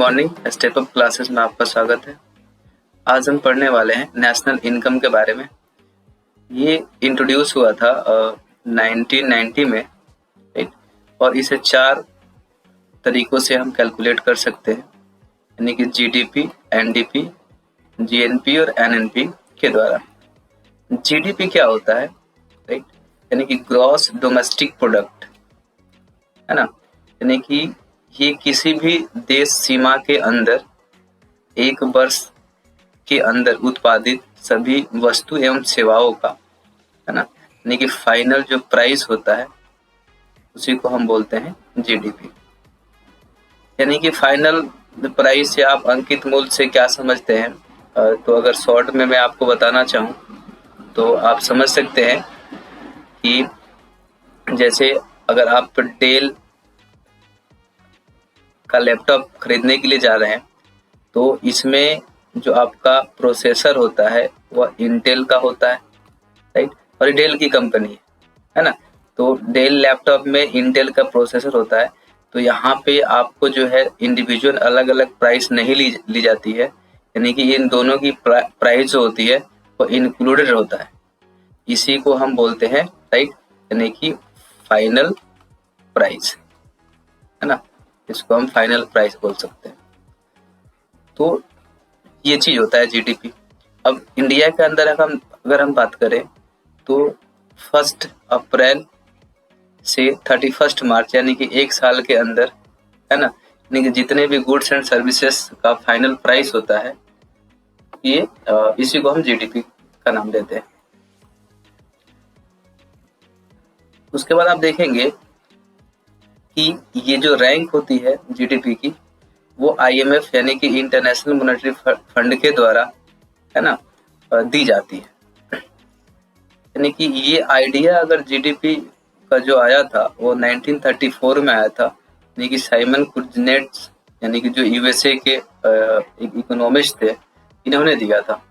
Morning, step up classes में आपका स्वागत है। आज हम पढ़ने वाले हैं नेशनल इनकम के बारे में। ये इंट्रोड्यूस हुआ था 1990 में, राइट। और इसे 4 तरीकों से हम कैलकुलेट कर सकते हैं, यानी कि जीडीपी, एनडीपी, जीएनपी और एनएनपी के द्वारा। जीडीपी क्या होता है, राइट, यानी कि ग्रॉस डोमेस्टिक प्रोडक्ट, है ना। यानी कि ये किसी भी देश सीमा के अंदर एक वर्ष के अंदर उत्पादित सभी वस्तु एवं सेवाओं का, है ना, यानी कि फाइनल जो प्राइस होता है उसी को हम बोलते हैं जीडीपी। यानी कि फाइनल प्राइस या आप अंकित मूल्य से क्या समझते हैं, तो अगर शॉर्ट में मैं आपको बताना चाहूँ तो आप समझ सकते हैं कि जैसे अगर आप डेल का लैपटॉप खरीदने के लिए जा रहे हैं तो इसमें जो आपका प्रोसेसर होता है वह इंटेल का होता है, राइट। और ये डेल की कंपनी है ना। तो डेल लैपटॉप में इंटेल का प्रोसेसर होता है। तो यहाँ पे आपको जो है इंडिविजुअल अलग अलग प्राइस नहीं ली जाती है, यानी कि इन दोनों की प्राइस जो होती है वो इंक्लूडेड होता है। इसी को हम बोलते हैं, राइट, यानी कि फाइनल प्राइस, है ना। इसको हम फाइनल प्राइस बोल सकते हैं। तो ये चीज होता है जीडीपी। अब इंडिया के अंदर अगर हम बात करें तो 1 अप्रैल से 31 मार्च यानी कि एक साल के अंदर, है ना, यानी कि जितने भी गुड्स एंड सर्विसेज का फाइनल प्राइस होता है ये इसी को हम जीडीपी का नाम देते हैं। उसके बाद आप देखेंगे कि ये जो रैंक होती है जीडीपी की वो आईएमएफ यानी कि इंटरनेशनल मॉनेटरी फंड के द्वारा, है ना, दी जाती है। यानी कि ये आइडिया अगर जीडीपी का जो आया था वो 1934 में आया था, यानी कि साइमन कुर्जनेट्स यानी कि जो यूएसए के एक इकोनॉमिस्ट थे, इन्होंने दिया था,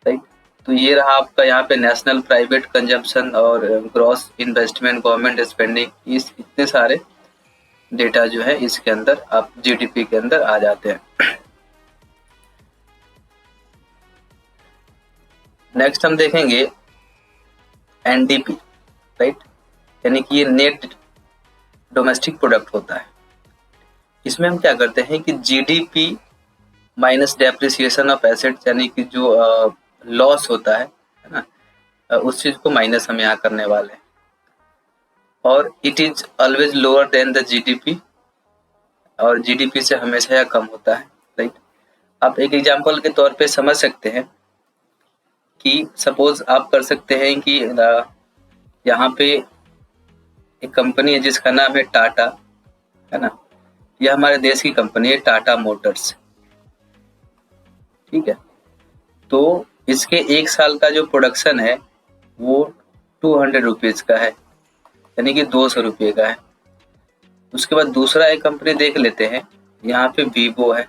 राइट। तो ये रहा आपका यहाँ पे नेशनल प्राइवेट कंजम्पशन और ग्रॉस इन्वेस्टमेंट, गवर्नमेंट स्पेंडिंग, इस इतने सारे डेटा जो है इसके अंदर आप जीडीपी के अंदर आ जाते हैं। नेक्स्ट हम देखेंगे एनडीपी, राइट, यानी कि ये नेट डोमेस्टिक प्रोडक्ट होता है। इसमें हम क्या करते हैं कि GDP minus depreciation of assets, यानी कि जो लॉस होता है ना, उस चीज को माइनस हम यहाँ करने वाले हैं। और it is always lower than the GDP, और जीडीपी से हमेशा यह कम होता है, राइट। आप एक एग्जांपल के तौर पे समझ सकते हैं कि सपोज आप कर सकते हैं कि यहाँ पे एक कंपनी है जिसका नाम है टाटा, है ना। यह हमारे देश की कंपनी है, टाटा मोटर्स, ठीक है। तो इसके एक साल का जो प्रोडक्शन है वो 200 रुपीज का है, यानी कि 200 रुपये का है। उसके बाद दूसरा एक कंपनी देख लेते हैं, यहाँ पे वीवो है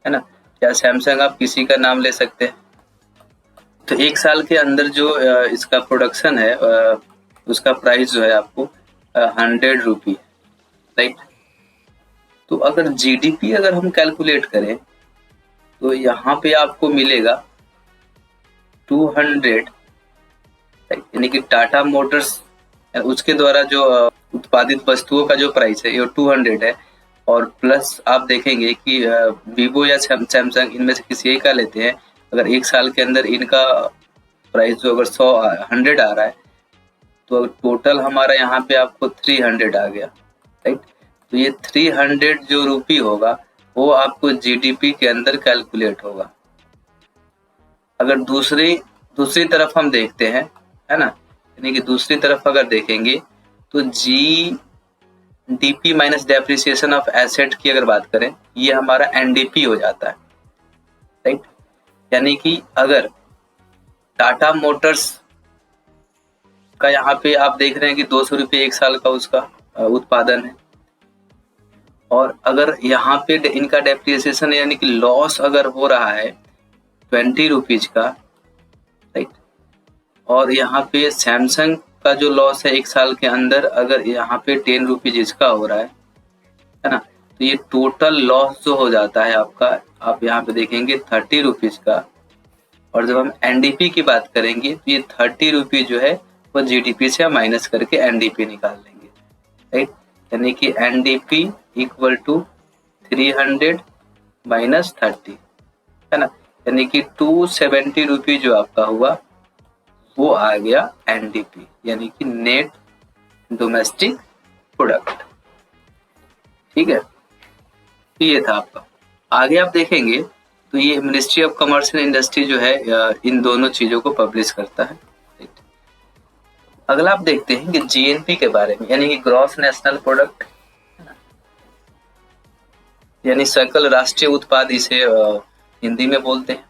ना, या सैमसंग, आप किसी का नाम ले सकते हैं। तो एक साल के अंदर जो इसका प्रोडक्शन है उसका प्राइस जो है आपको 100 रुपी, राइट। तो अगर जीडीपी अगर हम कैलकुलेट करें तो यहाँ पे आपको मिलेगा 200, यानी कि टाटा मोटर्स उसके द्वारा जो उत्पादित वस्तुओं का जो प्राइस है ये 200 है। और प्लस आप देखेंगे कि वीवो या सैमसंग इनमें से किसी एक का लेते हैं, अगर एक साल के अंदर इनका प्राइस जो अगर 100 आ रहा है तो टोटल हमारा यहाँ पे आपको 300 आ गया, राइट। तो ये 300 जो रुपी होगा वो आपको जीडीपी के अंदर कैलकुलेट होगा। अगर दूसरी तरफ हम देखते हैं, है ना, यानी कि दूसरी तरफ अगर देखेंगे तो GDP minus depreciation of asset की अगर बात करें ये हमारा एनडीपी हो जाता है, राइट। यानी कि अगर टाटा मोटर्स का यहाँ पे आप देख रहे हैं कि 200 रुपये एक साल का उसका उत्पादन है, और अगर यहाँ पे इनका डेप्रिसिएशन यानी कि लॉस अगर हो रहा है 20 रुपीज का, राइट। और यहाँ पे सैमसंग का जो लॉस है एक साल के अंदर अगर यहाँ पे 10 रुपीज इसका हो रहा है ना, तो ये टोटल लॉस जो हो जाता है आपका, आप यहाँ पे देखेंगे 30 रुपीज का। और जब हम एनडीपी की बात करेंगे तो ये 30 रुपीज जो है वो जीडीपी से हम माइनस करके एनडीपी निकाल लेंगे, राइट। यानी कि एनडीपी इक्वल टू 300 माइनस 30, है ना। यानी कि 270 रुपी जो आपका हुआ वो आ गया एनडीपी, यानी कि नेट डोमेस्टिक प्रोडक्ट। ठीक है, तो ये था आपका। आगे आप देखेंगे तो ये ministry of commerce and industry जो है इन दोनों चीजों को पब्लिश करता है। अगला आप देखते हैं कि जीएनपी के बारे में, यानी कि ग्रॉस नेशनल प्रोडक्ट, यानी सकल राष्ट्रीय उत्पाद इसे हिंदी में बोलते हैं।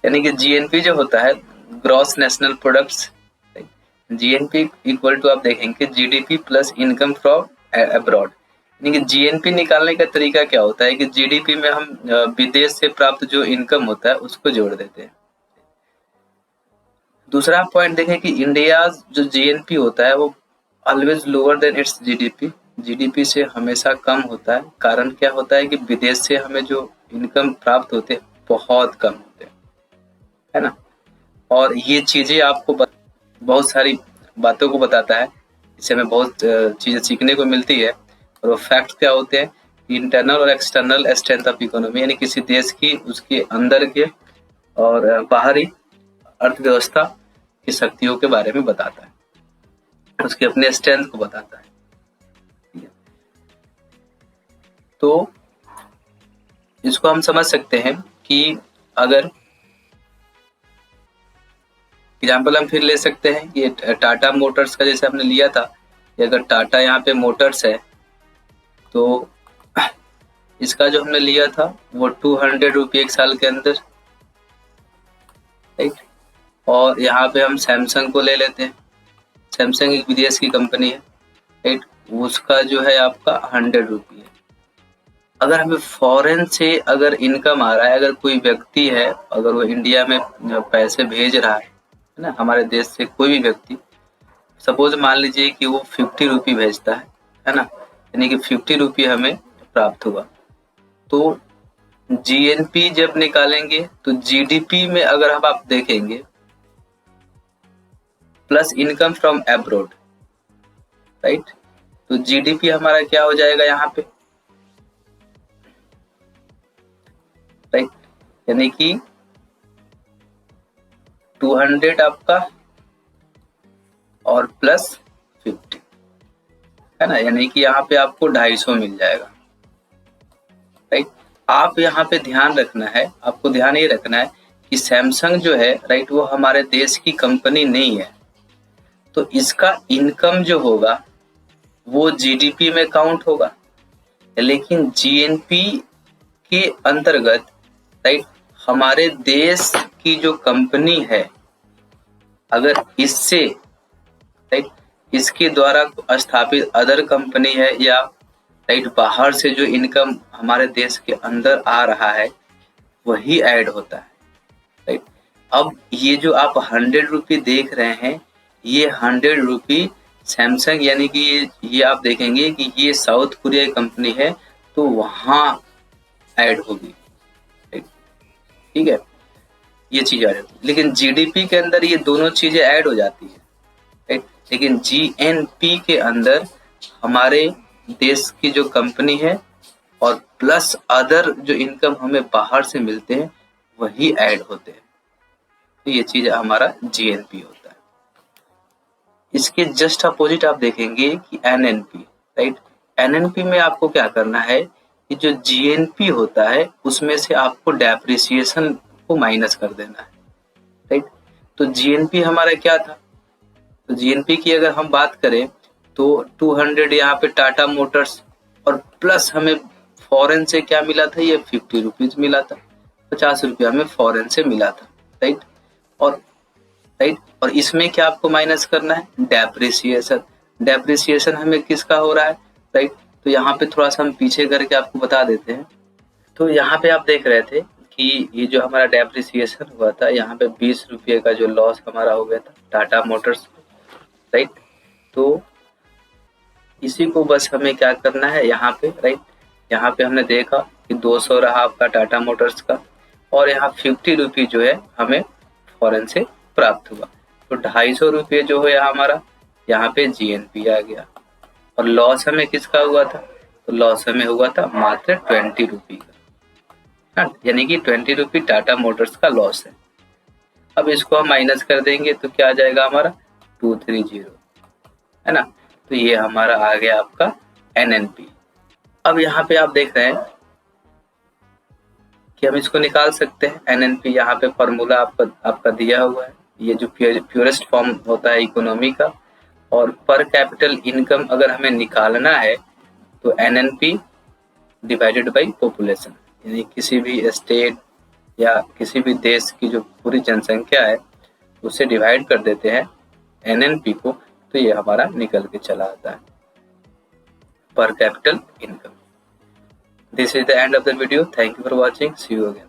यानी कि जीएनपी जो होता है gross national products, GNP equal to आप देखेंगे GDP plus income from abroad. यानी कि जीएनपी निकालने का तरीका क्या होता है कि जीडीपी में हम विदेश से प्राप्त जो इनकम होता है उसको जोड़ देते हैं। दूसरा पॉइंट देखें कि इंडिया जो जीएनपी होता है वो always lower than it's GDP, GDP से हमेशा कम होता है। कारण क्या होता है कि विदेश से हमें जो इनकम प्राप्त होते हैं बहुत कम होते हैं, है ना। और ये चीजें आपको बहुत सारी बातों को बताता है, इससे हमें बहुत चीजें सीखने को मिलती है। और वो फैक्ट क्या होते हैं, इंटरनल और एक्सटर्नल स्ट्रेंथ ऑफ इकोनॉमी, यानी किसी देश की उसके अंदर के और बाहरी अर्थव्यवस्था की शक्तियों के बारे में बताता है, उसके अपने स्ट्रेंथ को बताता है। तो इसको हम समझ सकते हैं कि अगर एग्जाम्पल हम फिर ले सकते हैं, ये टाटा मोटर्स का जैसे हमने लिया था कि अगर टाटा यहाँ पे मोटर्स है तो इसका जो हमने लिया था वो 200 रुपये एक साल के अंदर, राइट। और यहाँ पे हम सैमसंग को ले लेते हैं, सैमसंग एक विदेश की कंपनी है, राइट। उसका जो है आपका 100 रुपये। अगर हमें फॉरेन से अगर इनकम आ रहा है, अगर कोई व्यक्ति है अगर वो इंडिया में पैसे भेज रहा है ना, हमारे देश से कोई भी व्यक्ति, सपोज मान लीजिए कि वो 50 रुपये भेजता है ना, यानी कि 50 रुपये हमें प्राप्त हुआ। तो जीएनपी जब निकालेंगे तो जीडीपी में अगर हम आप देखेंगे plus income from abroad, right. तो जीडीपी हमारा क्या हो जाएगा यहाँ पे, राइट। यानी कि 200 आपका और प्लस 50, है ना। यानी कि यहाँ पे आपको 250 मिल जाएगा, राइट। आप यहाँ पे ध्यान रखना है, आपको ध्यान ये रखना है कि सैमसंग जो है, राइट, वो हमारे देश की कंपनी नहीं है। तो इसका इनकम जो होगा वो जीडीपी में काउंट होगा, लेकिन जीएनपी के अंतर्गत, राइट, हमारे देश की जो कंपनी है अगर इससे, राइट, इसके द्वारा स्थापित अदर कंपनी है या, राइट, बाहर से जो इनकम हमारे देश के अंदर आ रहा है वही ऐड होता है, राइट। अब ये जो आप 100 रुपये देख रहे हैं, ये 100 रुपये सैमसंग, यानी कि ये आप देखेंगे कि ये साउथ कोरिया कंपनी है तो वहां ऐड होगी, ठीक है, ये चीज आ जाती है। लेकिन जीडीपी के अंदर ये दोनों चीजें ऐड हो जाती है, राइट। लेकिन जीएनपी के अंदर हमारे देश की जो कंपनी है और प्लस अदर जो इनकम हमें बाहर से मिलते हैं वही ऐड होते हैं। तो ये चीज हमारा जीएनपी होता है। इसके जस्ट अपोजिट आप देखेंगे कि एनएनपी, राइट। एनएनपी में आपको क्या करना है कि जो जीएनपी होता है उसमें से आपको डेप्रिसिएशन को माइनस कर देना है, राइट। तो जीएनपी हमारा क्या था, तो जीएनपी की अगर हम बात करें तो 200 यहाँ पे टाटा मोटर्स और प्लस हमें फॉरेन से क्या मिला था, ये 50 रुपीज मिला था, 50 रुपया हमें फॉरेन से मिला था, राइट। और इसमें क्या आपको माइनस करना है, डेप्रिसिएशन। डेप्रिसिएशन हमें किसका हो रहा है, राइट। तो यहाँ पे थोड़ा सा हम पीछे करके आपको बता देते हैं। तो यहाँ पे आप देख रहे थे कि ये जो हमारा डेप्रिसिएशन हुआ था, यहाँ पे 20 रुपये का जो लॉस हमारा हो गया था टाटा मोटर्स, राइट। तो इसी को बस हमें क्या करना है यहाँ पे, राइट, यहाँ पे हमने देखा कि 200 रहा आपका टाटा मोटर्स का, और यहाँ 50 रुपये जो है हमें फॉरेन से प्राप्त हुआ। तो 250 रुपये जो है हमारा यहाँ पे GNP आ गया। और लॉस हमें किसका हुआ था? तो लॉस हमें हुआ था मात्र 20 रुपये का, यानी कि 20 रुपये टाटा मोटर्स का लॉस है। अब इसको हम माइनस कर देंगे तो क्या आ जाएगा हमारा 230, है ना। तो ये हमारा आ गया आपका NNP। अब यहाँ पे आप देख रहे हैं कि हम इसको निकाल सकते हैं NNP। यहाँ पे फॉर्मूला आपका दिया हुआ है, ये जो प्योरेस्ट फॉर्म होता है इकोनॉमी का। और पर कैपिटल इनकम अगर हमें निकालना है तो NNP डिवाइडेड बाई पॉपुलेशन, यानी किसी भी स्टेट या किसी भी देश की जो पूरी जनसंख्या है उससे डिवाइड कर देते हैं NNP को, तो ये हमारा निकल के चला आता है per capital income. This is the end of the video. Thank you for watching. See you again.